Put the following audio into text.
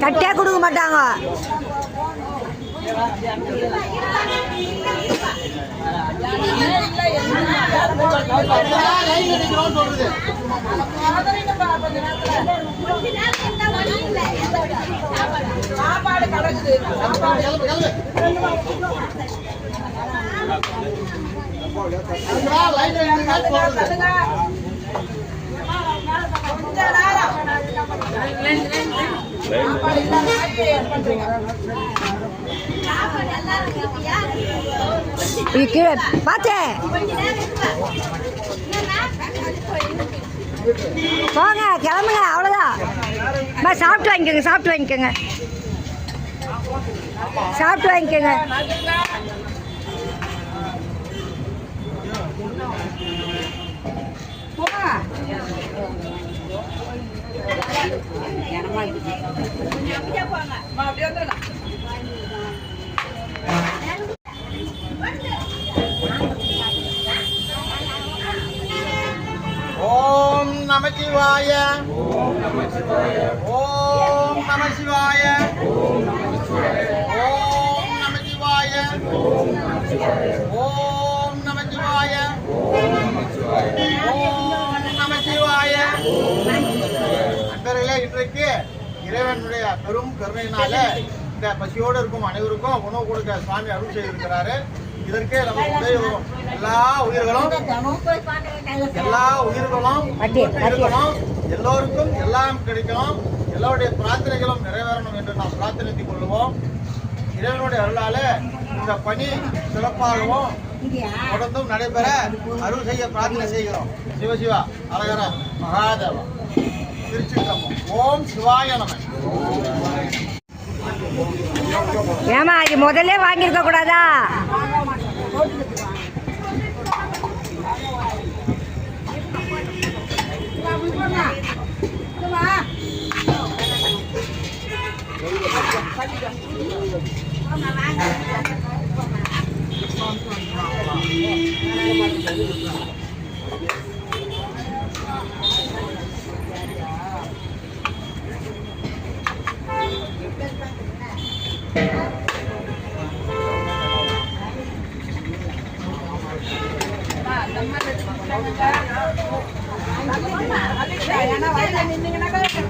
கட்டியா கொடுக்க மாட்டாங்க. சாப்பாடு கிடக்குது. பார்த்தேன் போங்க கிளம்புங்க அவ்வளோதான். சாப்பிட்டு வாங்கிக்கோங்க சாப்பிட்டு வாங்கிக்கோங்க சாப்பிட்டு வாங்கிக்கோங்க. ஓம் நமசிவாய. ஓம் நமசிவாய. ஓம் நமசிவாய. ஓம் நமசிவாய. ஓம் நமசிவாய. நண்பர்களே, இன்றைக்கு இறைவனுடைய பெரும் கருணையினால இந்த பசியோடு இருக்கும் அனைவருக்கும் உணவு கொடுக்க சுவாமி அருள் செய்திருக்கிறாரு. இதற்கே நமக்கு உதவி வரும். எல்லா உயிர்களும் இருக்கணும், எல்லோருக்கும் எல்லாம் கிடைக்கணும், எல்லோருடைய பிரார்த்தனைகளும் நிறைவேறணும் என்று நாம் பிரார்த்தனைத்துக் கொள்வோம். இறைவனுடைய அருளால இந்த பணி சிறப்பாகவும் தொடர்ந்தும் நடைபெற அருள் செய்ய பிரார்த்தனை செய்கிறோம். சிவசிவா அழகர மகாதேவா திருச்சிற்றம்பலம். ஓம் சிவாய நம. ஏமா இது முதல்ல வாங்கியிருக்க கூடாதா?